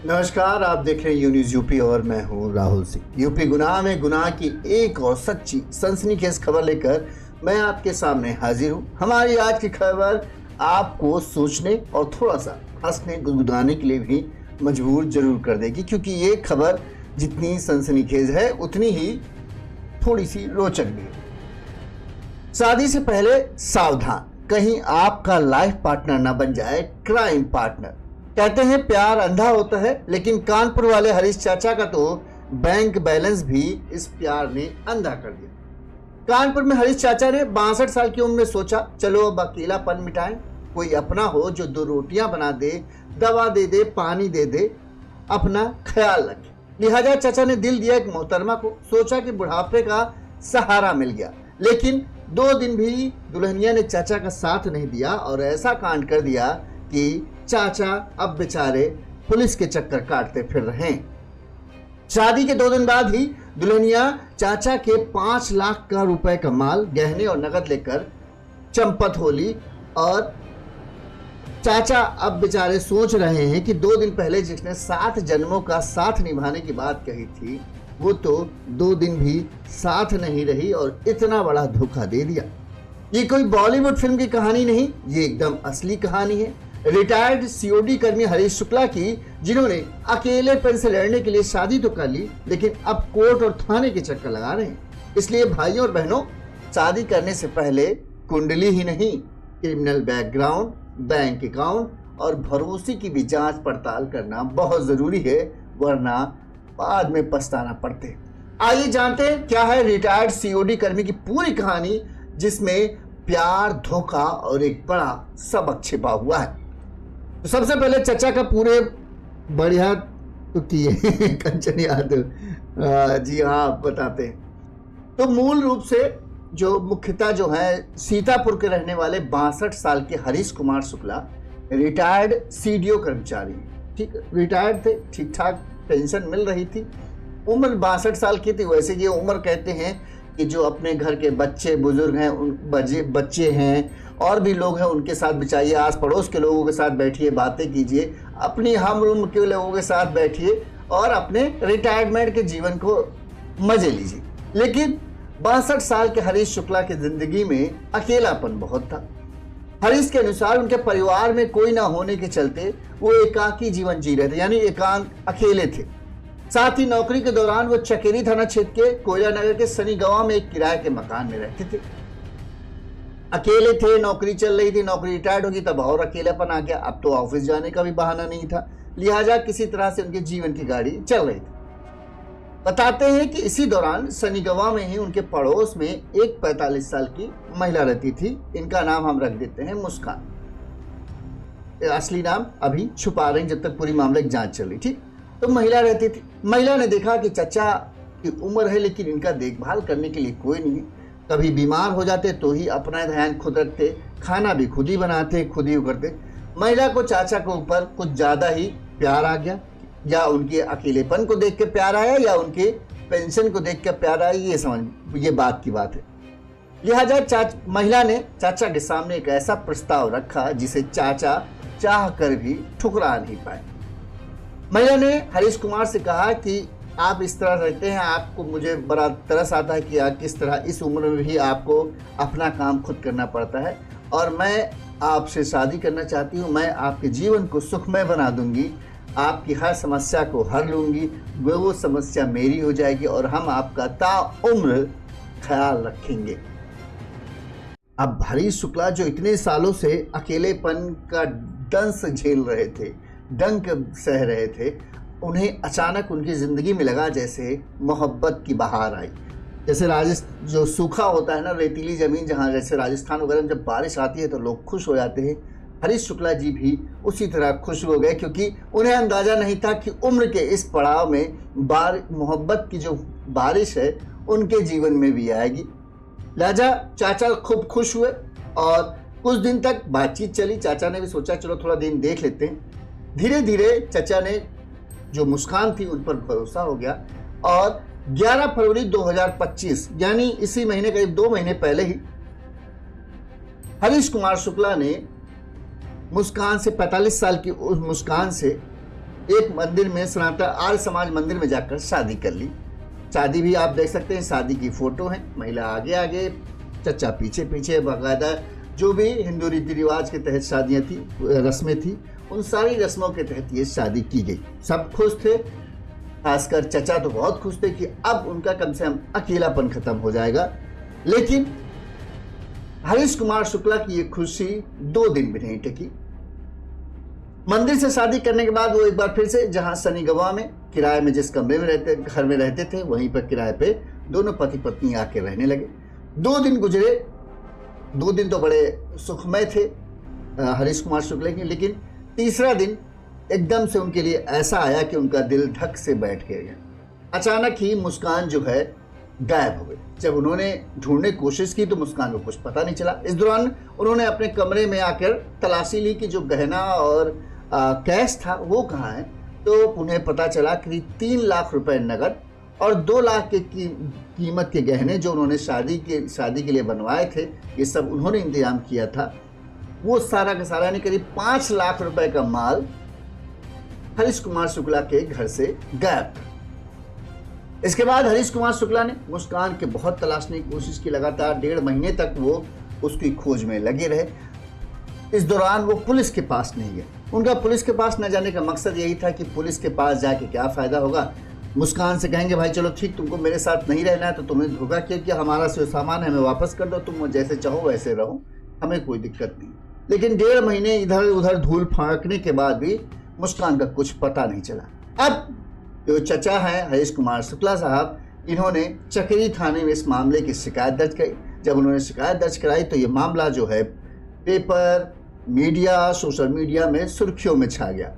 नमस्कार, आप देख रहे हैं यू न्यूज़ यूपी और मैं हूं राहुल सिंह। यूपी गुनाह में गुनाह की एक और सच्ची सनसनीखेज खबर लेकर मैं आपके सामने हाजिर हूं। हमारी आज की खबर आपको सोचने और थोड़ा सा हंसने गुदगुदाने के लिए भी मजबूर जरूर कर देगी, क्योंकि ये खबर जितनी सनसनीखेज है उतनी ही थोड़ी सी रोचक भी है। शादी से पहले सावधान, कहीं आपका लाइफ पार्टनर ना बन जाए क्राइम पार्टनर। कहते हैं प्यार अंधा होता है, लेकिन कानपुर वाले हरीश चाचा का तो बैंक बैलेंस भी इस प्यार ने अंधा कर दिया। कानपुर में हरीश चाचा ने 62 साल की उम्र में सोचा, चलो अब अकेलापन मिटाएं, कोई अपना हो जो 2 रोटियां बना दे, दवा दे दे, पानी दे दे, अपना ख्याल रखे। लिहाजा चाचा ने दिल दिया एक मोहतरमा को। सोचा कि बुढ़ापे का सहारा मिल गया, लेकिन 2 दिन भी दुल्हनिया ने चाचा का साथ नहीं दिया और ऐसा कांड कर दिया कि चाचा अब बेचारे पुलिस के चक्कर काटते फिर रहे हैं। शादी के 2 दिन बाद ही दुल्हनिया चाचा के 5 लाख का रुपए का माल, गहने और नगद लेकर चंपत हो ली और चाचा अब बेचारे सोच रहे हैं कि 2 दिन पहले जिसने 7 जन्मों का साथ निभाने की बात कही थी वो तो 2 दिन भी साथ नहीं रही और इतना बड़ा धोखा दे दिया। ये कोई बॉलीवुड फिल्म की कहानी नहीं, ये एकदम असली कहानी है रिटायर्ड सीओडी कर्मी हरीश शुक्ला की, जिन्होंने अकेलेपन से लड़ने के लिए शादी तो कर ली, लेकिन अब कोर्ट और थाने के चक्कर लगा रहे हैं। इसलिए भाइयों और बहनों, शादी करने से पहले कुंडली ही नहीं, क्रिमिनल बैकग्राउंड, बैंक अकाउंट और भरोसे की भी जांच पड़ताल करना बहुत जरूरी है, वरना बाद में पछताना पड़ते। आइए जानते हैं क्या है रिटायर्ड सीओडी कर्मी की पूरी कहानी, जिसमें प्यार, धोखा और एक बड़ा सबक छिपा हुआ है। तो सबसे पहले चचा का पूरे बढ़िया तो किए कंचन यादव जी हाँ बताते हैं। तो मूल रूप से जो मुख्यतः जो है सीतापुर के रहने वाले 62 साल के हरीश कुमार शुक्ला रिटायर्ड सीडीओ कर्मचारी, ठीक रिटायर्ड थे, ठीक ठाक पेंशन मिल रही थी। उम्र 62 साल की थी। वैसे ये उम्र कहते हैं कि जो अपने घर के बच्चे बुजुर्ग हैं, बच्चे हैं और भी लोग हैं, उनके साथ बिताइए, आस पड़ोस के लोगों के साथ बैठिए, बातें कीजिए, अपनी हम उम्र के लोगों के साथ बैठिए और अपने रिटायरमेंट के जीवन को मजे लीजिए। लेकिन 62 साल के हरीश शुक्ला की जिंदगी में अकेलापन बहुत था। हरीश के अनुसार उनके परिवार में कोई ना होने के चलते वो एकाकी जीवन जी रहे थे, यानी एकांत अकेले थे। साथ ही नौकरी के दौरान वो चकेरी थाना क्षेत्र के कोयला नगर के सनी गांव में एक किराए के मकान में रहते थे। अकेले थे, नौकरी चल रही थी, नौकरी रिटायर्ड होगी तब और अकेलापन आ गया। अब तो ऑफिस जाने का भी बहाना नहीं था, लिहाजा किसी तरह से उनके जीवन की गाड़ी चल रही थी। बताते हैं कि इसी दौरान सनी गांव में ही उनके पड़ोस में एक 45 साल की महिला रहती थी। इनका नाम हम रख देते हैं मुस्कान, असली नाम अभी छुपा रहे जब तक पूरी मामले की जांच चल रही। ठीक, तो महिला रहती थी। महिला ने देखा कि चचा की उम्र है लेकिन इनका देखभाल करने के लिए कोई नहीं है। कभी बीमार हो जाते तो ही अपना ध्यान खुद रखते, खाना भी खुद ही बनाते, खुद ही करते। महिला को चाचा के ऊपर कुछ ज्यादा ही प्यार आ गया, या उनके अकेलेपन को देख के प्यार आया या उनके पेंशन को देख के प्यार आया, ये समझ, ये बात की बात है। लिहाजा महिला ने चाचा के सामने एक ऐसा प्रस्ताव रखा जिसे चाचा चाह कर भी ठुकरा नहीं पाए। महिला ने हरीश कुमार से कहा कि आप इस तरह रहते हैं, आपको मुझे बड़ा तरस आता है कि किस तरह इस उम्र में भी आपको अपना काम खुद करना पड़ता है, और मैं आपसे शादी करना चाहती हूँ। मैं आपके जीवन को सुखमय बना दूंगी, आपकी हर समस्या को हर लूंगी, वो समस्या मेरी हो जाएगी और हम आपका ताउम्र ख्याल रखेंगे। अब हरीश शुक्ला जो इतने सालों से अकेलेपन का दंश झेल रहे थे, डंक सह रहे थे, उन्हें अचानक उनकी जिंदगी में लगा जैसे मोहब्बत की बहार आई। जैसे राजस्थान जो सूखा होता है ना, रेतीली जमीन, जहाँ जैसे राजस्थान वगैरह में जब बारिश आती है तो लोग खुश हो जाते हैं, हरीश शुक्ला जी भी उसी तरह खुश हो गए, क्योंकि उन्हें अंदाजा नहीं था कि उम्र के इस पड़ाव में मोहब्बत की जो बारिश है उनके जीवन में भी आएगी। लिहाजा चाचा खूब खुश हुए और कुछ दिन तक बातचीत चली। चाचा ने भी सोचा चलो थोड़ा दिन देख लेते हैं। धीरे धीरे चाचा ने जो मुस्कान थी उन पर भरोसा हो गया और 11 फरवरी 2025 यानी इसी महीने करीब 2 महीने पहले ही हरीश कुमार शुक्ला ने मुस्कान से 45 साल की उस मुस्कान से एक मंदिर में, सनातन आर्य समाज मंदिर में जाकर शादी कर ली। शादी भी आप देख सकते हैं, शादी की फोटो है, महिला आगे आगे, चचा पीछे पीछे। बाकायदा जो भी हिंदू रीति रिवाज के तहत शादियाँ थी, रस्में थी, उन सारी रस्मों के तहत ये शादी की गई। सब खुश थे, खासकर चचा तो बहुत खुश थे कि अब उनका कम से कम अकेलापन खत्म हो जाएगा। लेकिन हरीश कुमार शुक्ला की ये खुशी 2 दिन भी नहीं टिकी। मंदिर से शादी करने के बाद वो एक बार फिर से जहां सनी गवा में किराए में जिस कमरे में घर में रहते थे, वहीं पर किराए पे दोनों पति पत्नी आके रहने लगे। 2 दिन गुजरे। 2 दिन तो बड़े सुखमय थे हरीश कुमार शुक्ला के, लेकिन तीसरा दिन एकदम से उनके लिए ऐसा आया कि उनका दिल धक से बैठ गया। अचानक ही मुस्कान जो है गायब हो गई। जब उन्होंने ढूंढने की कोशिश की तो मुस्कान को कुछ पता नहीं चला। इस दौरान उन्होंने अपने कमरे में आकर तलाशी ली कि जो गहना और कैश था वो कहाँ है। तो उन्हें पता चला कि 3 लाख रुपए नगद और 2 लाख के कीमत के गहने जो उन्होंने शादी के लिए बनवाए थे, ये सब उन्होंने इंतजाम किया था। वो सारा का सारा यानी करीब 5 लाख रुपए का माल हरीश कुमार शुक्ला के घर से गायब था। इसके बाद हरीश कुमार शुक्ला ने मुस्कान के बहुत तलाशने की कोशिश की। लगातार 1.5 महीने तक वो उसकी खोज में लगे रहे। इस दौरान वो पुलिस के पास नहीं गए। उनका पुलिस के पास न जाने का मकसद यही था कि पुलिस के पास जाके क्या फ़ायदा होगा। मुस्कान से कहेंगे भाई चलो ठीक, तुमको मेरे साथ नहीं रहना है तो तुमने धोखा किया कि हमारा जो सामान है हमें वापस कर दो, तुम जैसे चाहो वैसे रहो, हमें कोई दिक्कत नहीं। लेकिन 1.5 महीने इधर उधर धूल फाँकने के बाद भी मुस्कान का कुछ पता नहीं चला। अब जो चचा हैं हरीश कुमार शुक्ला साहब, इन्होंने चकेरी थाने में इस मामले की शिकायत दर्ज करी। जब उन्होंने शिकायत दर्ज कराई तो ये मामला जो है पेपर, मीडिया, सोशल मीडिया में सुर्खियों में छा गया।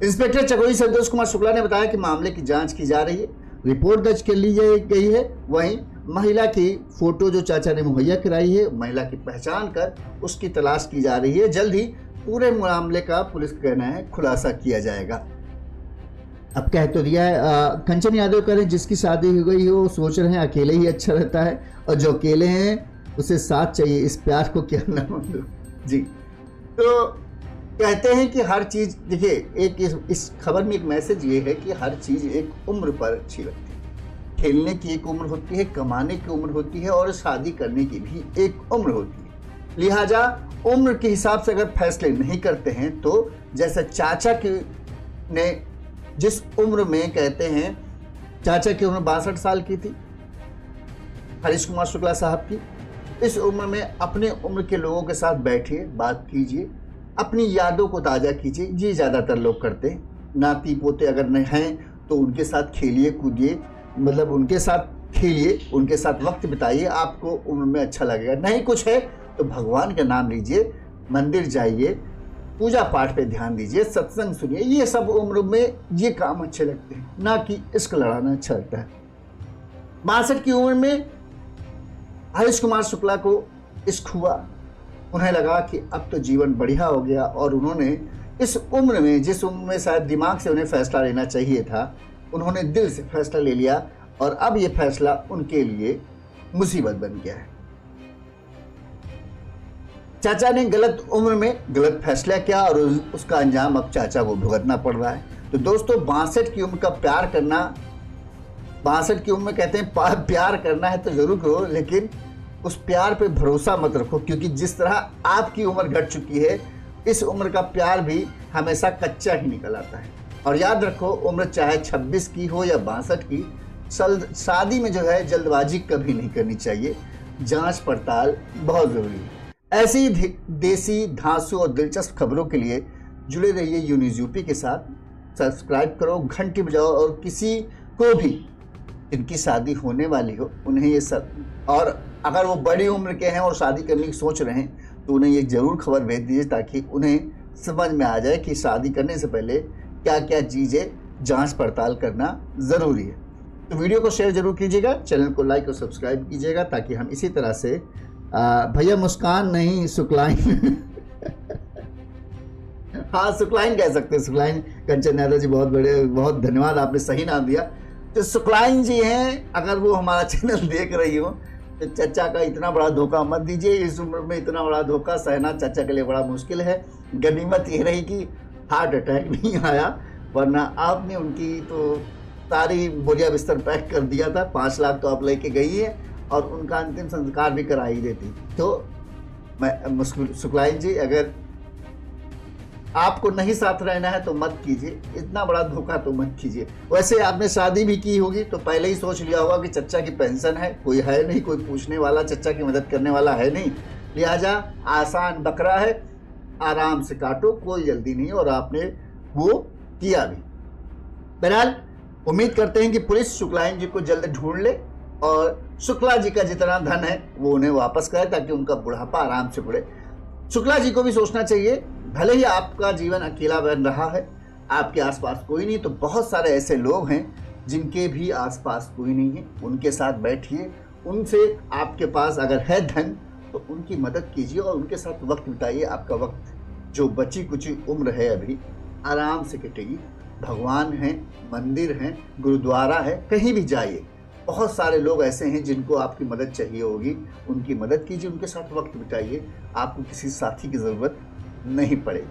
इंस्पेक्टर चकोरी संतोष कुमार शुक्ला ने बताया कि मामले की जांच की जा रही है, रिपोर्ट दर्ज कर ली गई है। वहीं महिला की फोटो जो चाचा ने मुहैया कराई है, महिला की पहचान कर उसकी तलाश की जा रही है। जल्द ही पूरे मामले का पुलिस का कहना है खुलासा किया जाएगा। अब कह तो दिया है, कंचन यादव करें जिसकी शादी हो गई हो, सोच रहे हैं अकेले ही अच्छा रहता है, और जो अकेले हैं उसे साथ चाहिए, इस प्यार को क्या नाम दो जी। तो कहते हैं कि हर चीज़, देखिए एक इस खबर में एक मैसेज ये है कि हर चीज़ एक उम्र पर अच्छी लगती है। खेलने की एक उम्र होती है, कमाने की उम्र होती है, और शादी करने की भी एक उम्र होती है। लिहाजा उम्र के हिसाब से अगर फैसले नहीं करते हैं तो जैसे चाचा ने जिस उम्र में, कहते हैं चाचा की उम्र 62 साल की थी हरीश कुमार शुक्ला साहब की, इस उम्र में अपने उम्र के लोगों के साथ बैठिए, बात कीजिए, अपनी यादों को ताज़ा कीजिए। ये ज़्यादातर लोग करते हैं। नाती पोते अगर नहीं हैं तो उनके साथ खेलिए कूदिए, मतलब उनके साथ खेलिए, उनके साथ वक्त बिताइए, आपको उम्र में अच्छा लगेगा। नहीं कुछ है तो भगवान का नाम लीजिए, मंदिर जाइए, पूजा पाठ पे ध्यान दीजिए, सत्संग सुनिए। ये सब उम्र में ये काम अच्छे लगते हैं, ना कि इश्क लड़ाना अच्छा लगता है। 62 की उम्र में हरीश कुमार शुक्ला को इश्क हुआ। उन्हें लगा कि अब तो जीवन बढ़िया हो गया, और उन्होंने इस उम्र में, जिस उम्र में शायद दिमाग से उन्हें फैसला लेना चाहिए था, उन्होंने दिल से फैसला ले लिया, और अब ये फैसला उनके लिए मुसीबत बन गया है। चाचा ने गलत उम्र में गलत फैसला किया और उसका अंजाम अब चाचा को भुगतना पड़ रहा है। तो दोस्तों 62 की उम्र का प्यार करना, 62 की उम्र में कहते हैं प्यार करना है तो जरूर करो, लेकिन उस प्यार पे भरोसा मत रखो, क्योंकि जिस तरह आपकी उम्र घट चुकी है, इस उम्र का प्यार भी हमेशा कच्चा ही निकल आता है। और याद रखो, उम्र चाहे 26 की हो या 62 की, शादी में जो है जल्दबाजी कभी नहीं करनी चाहिए। जांच पड़ताल बहुत ज़रूरी है। ऐसी देसी, धांसू और दिलचस्प खबरों के लिए जुड़े रहिए यू न्यूज़ यूपी के साथ। सब्सक्राइब करो, घंटी बजाओ, और किसी को भी जिनकी शादी होने वाली हो उन्हें ये सब, और अगर वो बड़ी उम्र के हैं और शादी करने की सोच रहे हैं तो उन्हें ये ज़रूर खबर भेज दीजिए, ताकि उन्हें समझ में आ जाए कि शादी करने से पहले क्या क्या चीज़ें जांच पड़ताल करना ज़रूरी है। तो वीडियो को शेयर जरूर कीजिएगा, चैनल को लाइक और सब्सक्राइब कीजिएगा, ताकि हम इसी तरह से भैया मुस्कान नहीं शुक्लाइन हाँ शुक्लाइन कह सकते हैं, शुक्लाइन कंचन यादव जी, बहुत धन्यवाद, आपने सही नाम दिया। तो शुक्लाइन जी हैं, अगर वो हमारा चैनल देख रही हो तो चचा का इतना बड़ा धोखा मत दीजिए। इस उम्र में इतना बड़ा धोखा सहना चचा के लिए बड़ा मुश्किल है। गनीमत ये रही कि हार्ट अटैक नहीं आया, वरना आपने उनकी तो सारी बोरिया बिस्तर पैक कर दिया था। 5 लाख तो आप लेके गई है और उनका अंतिम संस्कार भी करा ही देती। तो मैं शुक्लाइन जी, अगर आपको नहीं साथ रहना है तो मत कीजिए, इतना बड़ा धोखा तो मत कीजिए। वैसे आपने शादी भी की होगी तो पहले ही सोच लिया होगा कि चच्चा की पेंशन है, कोई है नहीं, कोई पूछने वाला, चच्चा की मदद करने वाला है नहीं, लिहाजा आसान बकरा है, आराम से काटो, कोई जल्दी नहीं। और आपने वो किया भी। बहरहाल उम्मीद करते हैं कि पुलिस शुक्लाइन जी को जल्द ढूंढ ले और शुक्ला जी का जितना धन है वो उन्हें वापस करे ताकि उनका बुढ़ापा आराम से गुजरे। शुक्ला जी को भी सोचना चाहिए, भले ही आपका जीवन अकेला बन रहा है, आपके आसपास कोई नहीं, तो बहुत सारे ऐसे लोग हैं जिनके भी आसपास कोई नहीं है, उनके साथ बैठिए, उनसे आपके पास अगर है धन तो उनकी मदद कीजिए और उनके साथ वक्त बिताइए। आपका वक्त जो बची कुची उम्र है अभी आराम से कटेगी। भगवान हैं, मंदिर हैं, गुरुद्वारा है, कहीं भी जाइए, बहुत सारे लोग ऐसे हैं जिनको आपकी मदद चाहिए होगी, उनकी मदद कीजिए, उनके साथ वक्त बिताइए, आपको किसी साथी की ज़रूरत नहीं पड़ेगी।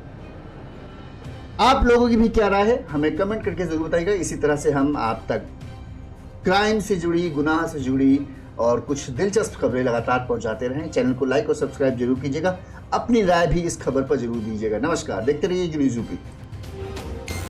आप लोगों की भी क्या राय है हमें कमेंट करके ज़रूर बताइएगा। इसी तरह से हम आप तक क्राइम से जुड़ी, गुनाह से जुड़ी और कुछ दिलचस्प खबरें लगातार पहुंचाते रहें। चैनल को लाइक और सब्सक्राइब जरूर कीजिएगा। अपनी राय भी इस खबर पर जरूर दीजिएगा। नमस्कार, देखते रहिए न्यूज़ यूपी।